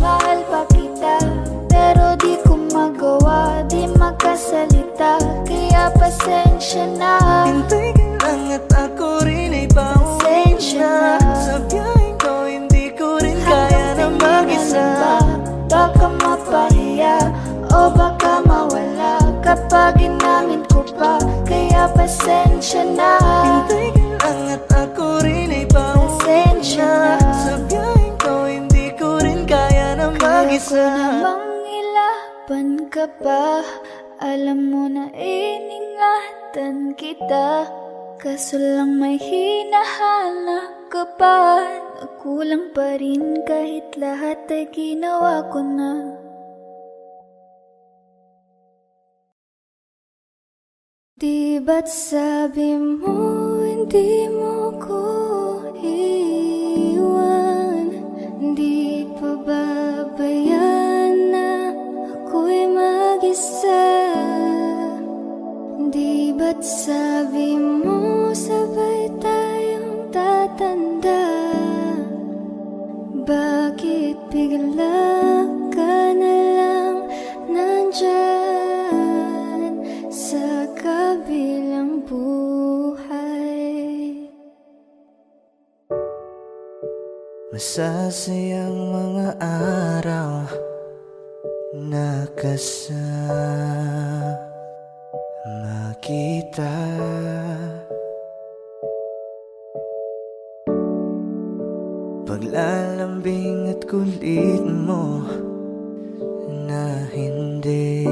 mahal pa kita, pero di ko magawa, di makasalita, kaya pasensya na. Hintay ka lang at ako rin ay pauwi Pasensya na. na. Sa biyaheng ko hindi ko rin kaya na mag-isa. Baka mapahiya o baka mawala kapag inamin ko pa, kaya pasensya na. Hintay ka lang at ako rin ay pauwi Pasensya na. na. Sa biyaheng ko hindi ko rin kaya na Kaya ko mag-isa. namang ilaban ka pa, alam mo na iningatan kita, kaso lang may hinahanap ka pa. Nakulang pa rin kahit lahat ay ginawa ko na. Di ba't sabi mo hindi mo ko iwan? Di pa babayaan na ako'y mag-isa? Di ba't sabi mo sabay tayong tatanda? Bakit bigla ka na lang nandyan sa kabilang buhay? Masasayang mga araw na kasama kita. Paglalambing at kulit mo na hindi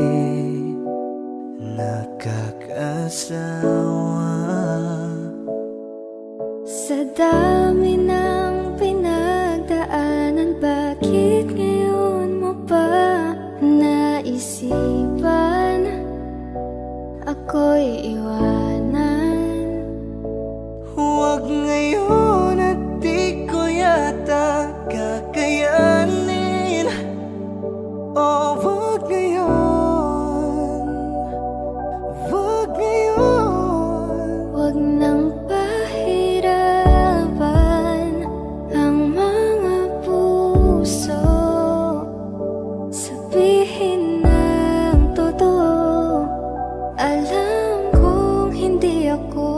nakakasawa. Sa dami ng pinagdaanan, bakit ngayon ako'y iwanan. Huwag ngayon at di ko yata kakayanin. Oh, huwag ngayon, huwag ngayon. Huwag nang pahirapan ang mga puso. Sabihin ng totoo, alam kong hindi ako.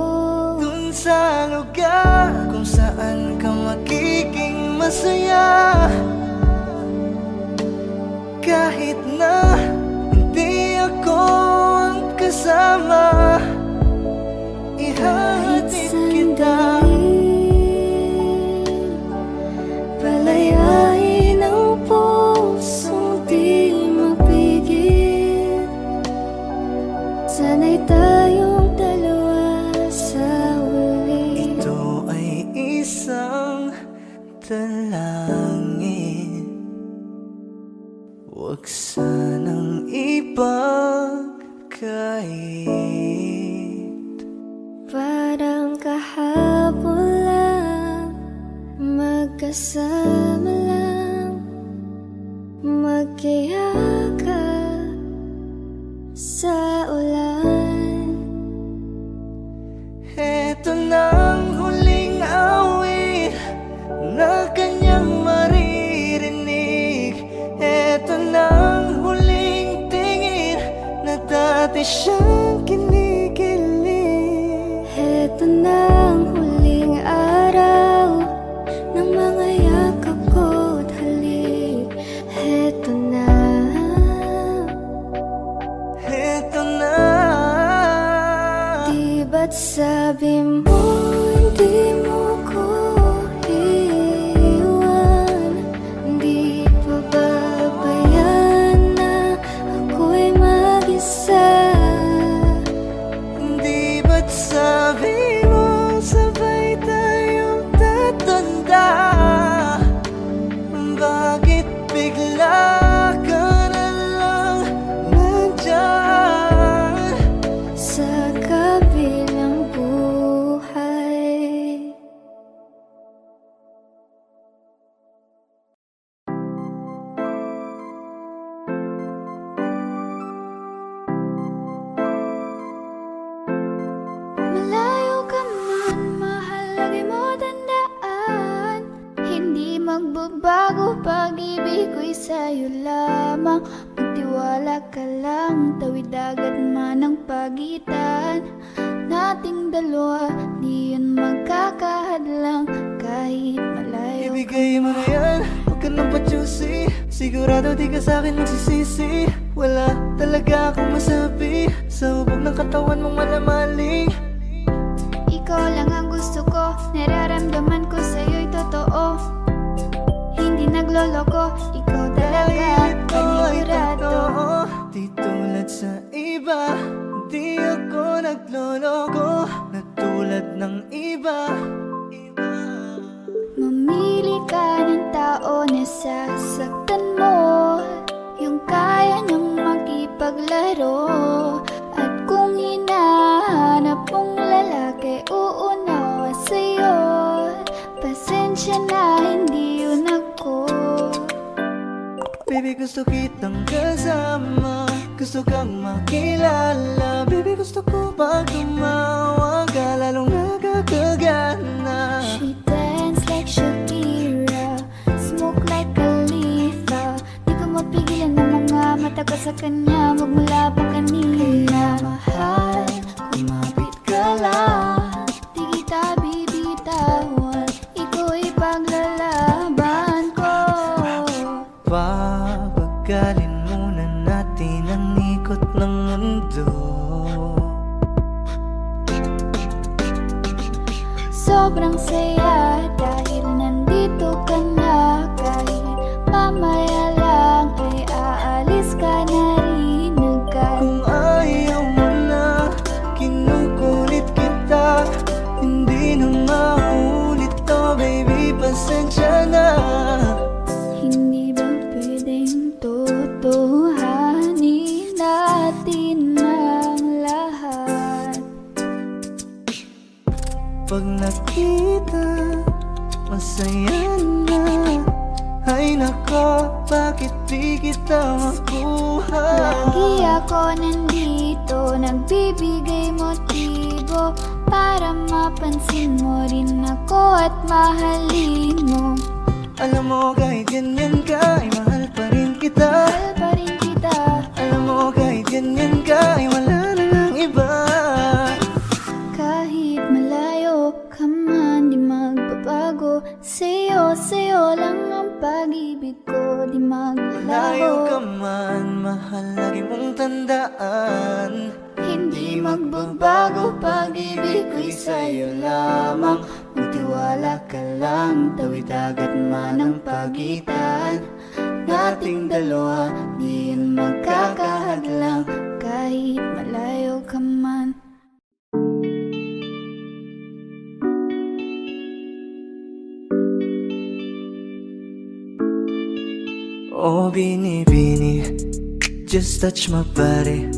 Dun sa lugar kung saan ka magiging masaya, kahit na hindi ako ang kasama, Kahit ihahatid kita. sandali, palayain ang pusong di mapigil. Sana'y tayong dalawa sa huli. Ito ay isang dalangin, huwag sanang ipagkait. Parang kahapon lang, magkasama lang, magkayakap sa ulan. Eto nang huling awit na kanyang maririnig. Eto nang huling tingin na dati siyang kinikilig. Heto na ang huling araw ng mga yakap ko't halik. Heto na. Eto na. Di ba't sabi mo hindi mo ko iwan? Di pa babayan na ako'y mag-isa? Di ba't sabi mo sabay tayong tatanda? Bakit bigla ka na lang nandyan Sa kabilang buhay. Malayo ka man, mahal, lagi mo tandaan. Hindi magbabago pag-ibig ko'y sa'yo lamang. Magtiwala ka lang, tawid dagat man ang pagitan nating dalawa, di yun magkakahadlang kahit malayo. Ibigay mo na yan, huwag ka nang pa-choosy. Sigurado di ka sa'kin magsisisi. Wala talaga akong masabi sa hubog ng katawan mong malamaling. Ikaw lang ang gusto ko, nararamdaman ko sa'yo'y totoo. Hindi nagloloko, ikaw talaga, panigurado. Di tulad sa iba, di ako nagloloko na tulad ng iba. Mamili ka ng tao na sasaktan mo, yung kaya niyang makipaglaro. At kung hinahanap mong lalaki, uunawa sa'yo. Pasensya na, hindi yun ako. Baby, gusto kitang kasama, gusto kang makilala. Baby, gusto ko pag tumawa ka, lalong nakakagana. She dance like Shakira, smoke like Khalifa. Di ko mapigilan ng mga mata ko sa kanya, magmula pa kanina. Kaya mahal, kumapit ka lang, di kita bibitawan, iko'y paglalaban ko. Papagalin muna natin ang ikot ng mundo. Sobrang saya dahil nandito ka na. Kahit mamaya lang ay aalis ka na rin agad. Kung ayaw mo na, kinukulit kita. Hindi na maulit to, baby, pasensya na. Hindi ba pwedeng totohanin natin ang lahat? masaya na. Ay nako, bakit di kita makuha? Lagi ako nandito, nagbibigay motibo para mapansin mo rin ako at mahalin mo. Alam mo kahit ganyan ka, ay mahal pa rin kita. Mahal pa rin kita. Alam mo kahit ganyan ka, ay wala na ng iba. Kahit malayo ka man, di magbabago. Sa'yo lang ang pag-ibig ko, di Layo ka maglalaho. man, mahal lagi mong tandaan. Hindi magbabago, pag-ibig ko'y sa'yo lamang. Magtiwala ka lang, tawid agad man ang pagitan. Nating dalawa, di yan magkakahadlang. Kahit malayo ka man. Oh binibini, just touch my body.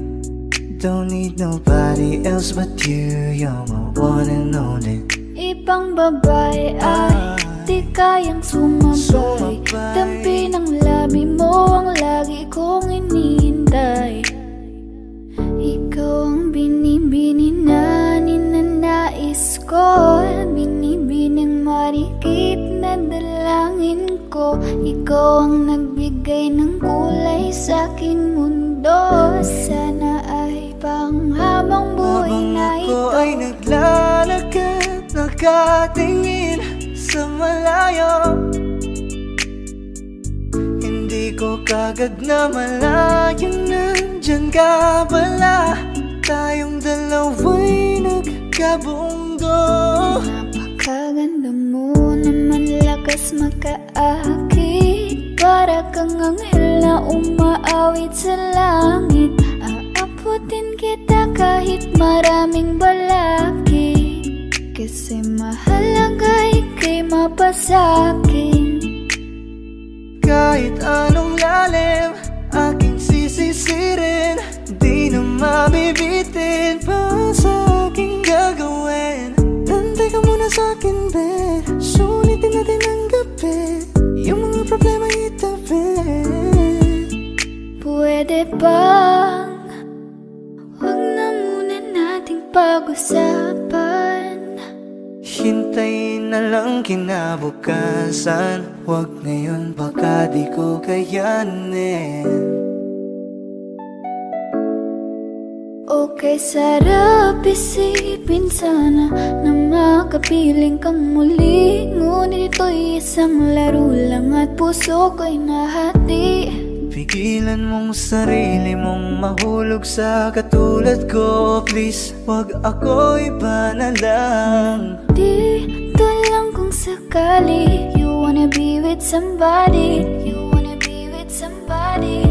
Don't need nobody else but you. You're my one and only. Ibang babae ay di kayang sumabay. Dampi ng labi mo ang lagi kong inihintay. Ikaw ang binibini na ninanais ko, binibining marikit na dalangin ko. Ikaw ang nagbigay ng kulay sa aking mundo. Sana ay panghabang buhay Habang na ako ito. ay naglalakad, nakatingin sa malayo, hindi ko kagad na malayo, nandyan ka pala. Tayong dalawa'y nagkabundo. Napakaganda mo naman, lakas makaakit. Para kang anghel na umaawit sa langit. Aabutin kita kahit maraming balakid. Kasi mahalaga ika'y mapasakin. Kahit anong lalim, aking sisisirin. Di na mabibitin pa sa aking gagawin. Tantay ka muna sa'kin, be. Sulitin natin ang gabi. Yung mga problema itabi. Pwede bang huwag na muna nating pag-usapan? Hintayin na lang kinabukasan. Huwag ngayon, baka di ko kayanin. Okay, sarap isipin sana na makapiling kang muli. Ngunit ito'y isang laro lang at puso ko'y nahati. Pigilan mong sarili mong mahulog sa katulad ko. Please, wag ako iba na lang. Dito lang kung sakali you wanna be with somebody. You wanna be with somebody.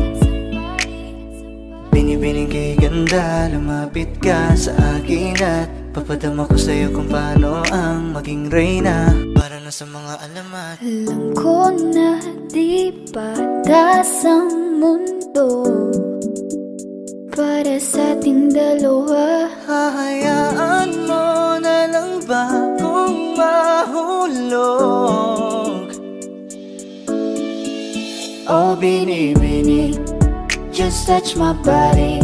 Binibining kay ganda, lumapit ka sa akin at papadama ko sa'yo kung paano ang maging reyna. Para na sa mga alamat. Alam ko na di patas ang mundo para sa ating dalawa. Hahayaan mo na lang ba kung mahulog? Oh binibini, just touch my body.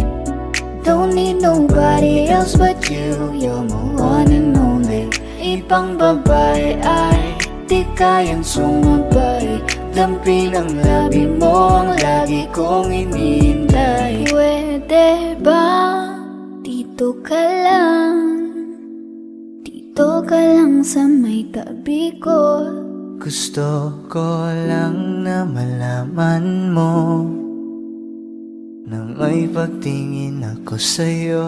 Don't need nobody else but you. You're my one and only. Ibang babae ay di kayang sumabay. Dampi ng labi mo ang lagi kong inihintay. Pwede ba dito ka lang? Dito ka lang sa may tabi ko. Gusto ko lang na malaman mo na may pagtingin ako sa'yo.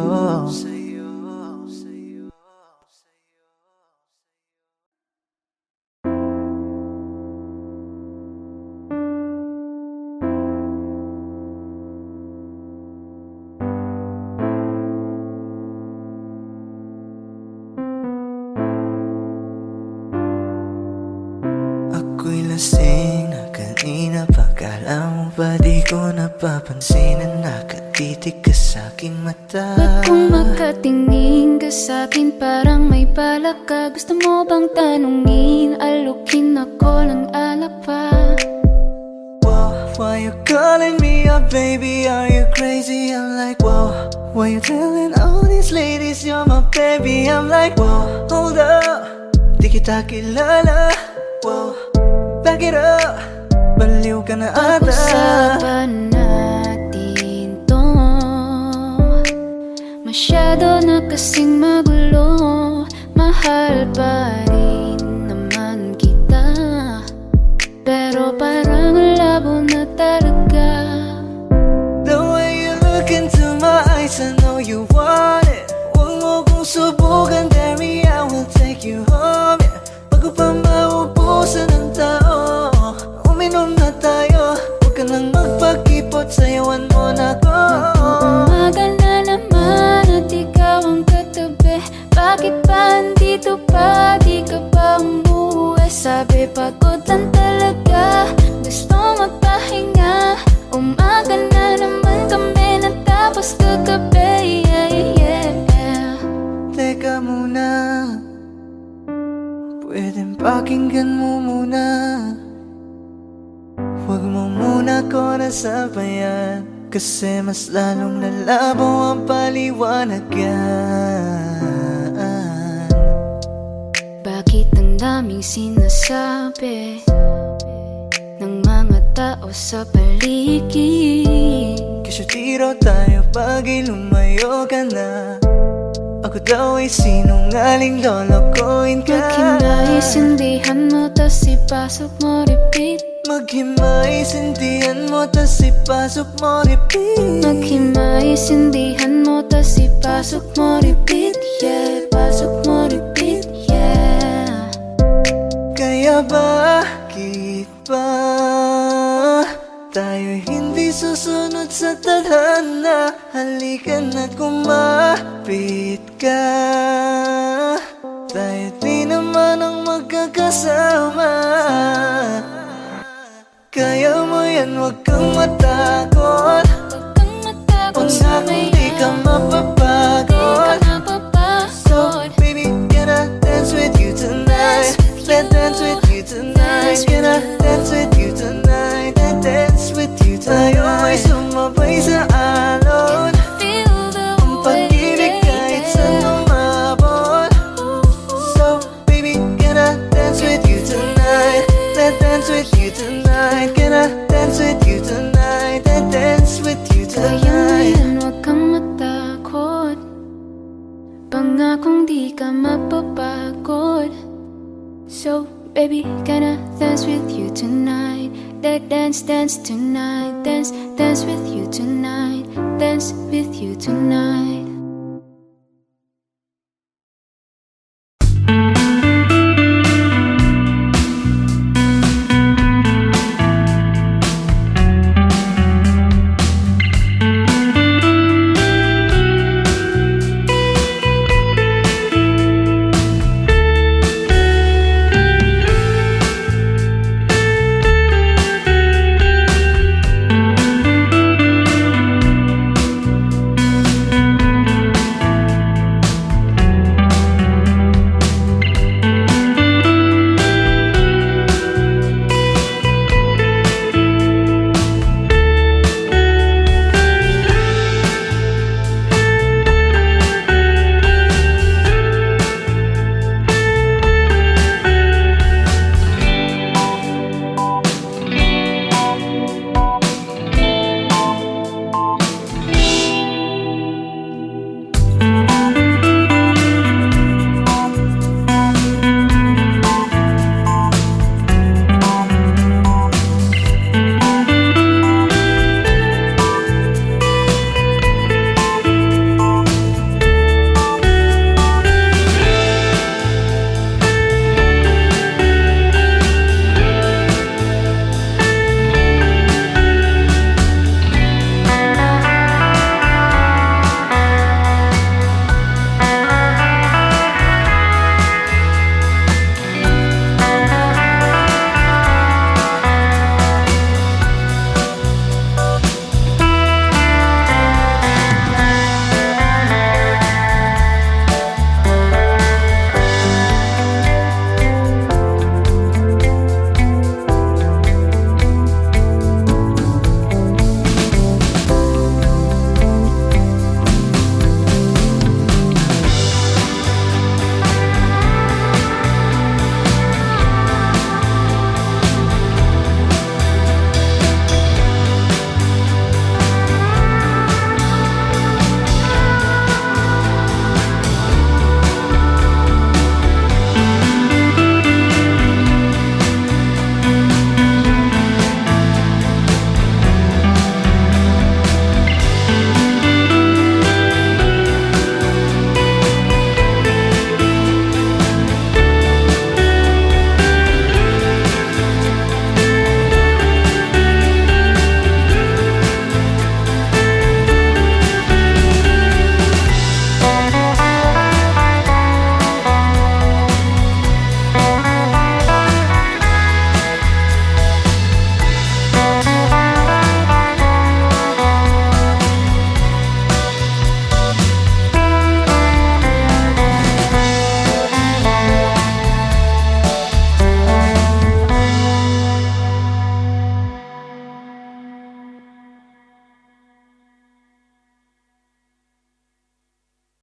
Ako'y lasing na kanina pa, kala mo ba di ko napapansin na nakatitig ka sa aking mata. Ba't kung makatingin ka sa'kin parang may balak ka? Gusto mo bang tanungin? Alukin ako ng alak pa. Whoa, why you calling me up, baby? Are you crazy? I'm like, whoa. Why you telling all these ladies you're my baby? I'm like, whoa, hold up. Di kita kilala. Whoa, back it up. Baliw ka na ata. Pag-usapan natin to. Masyado na kasing magulo. Mahal pa rin naman kita, pero parang labo na talaga. The way you look into my eyes, I know you want it. Huwag mo kong subukan, dare me, I will take you home, yeah. Bago pa maubusan ng tao, uminom na tayo. Huwag ka nang magpakipot, sayawan mo na ko. Mag-uumaga na naman at ikaw ang katabi. Bakit ba andito pa? Di ka ba umuwi? Sabi pagod lang talaga, gusto magpahinga. Umaga na naman kami natapos kagabi, yeah, yeah. Teka muna, pwedeng pakinggan mo muna. Huwag mo muna ko nasabayan, kasi mas lalong lalabo ang paliwanagan. Bakit ang daming sinasabi ng mga tao sa paligid? Kasi tiro tayo pag lumayo ka na. Ako daw ay sinungaling, lolokohin ka. Maghimayisindihan mo, tas ipasok mo, repeat. Maghimayisindihan mo, tas ipasok mo, repeat. Maghimayisindihan mo, tas ipasok mo, repeat. Yeah, pasok mo, repeat. Yeah. Kaya bakit ba tayo hindi susunod sa tadhana? Halika na't kumapit ka. Tayo di naman ang magkakasama. Kaya mo yan, huwag kang matakot. Huwag kang matakot sa Pangakong may di ka mapapagod. So baby, can I dance with you tonight? Let's dance with you tonight. Can I dance with you tonight? And dance with you tonight. Tayo ay sumabay sa alon. Ang pag-ibig kahit saan umabot. So baby, can I dance with you tonight? Let's dance with you tonight. Can I dance with you tonight? And dance with you Kaya mo tonight. yan, huwag kang matakot. Pangakong di ka mapapagod. So baby, can I dance with you tonight? Dance, dance tonight. Dance, dance with you tonight. Dance with you tonight.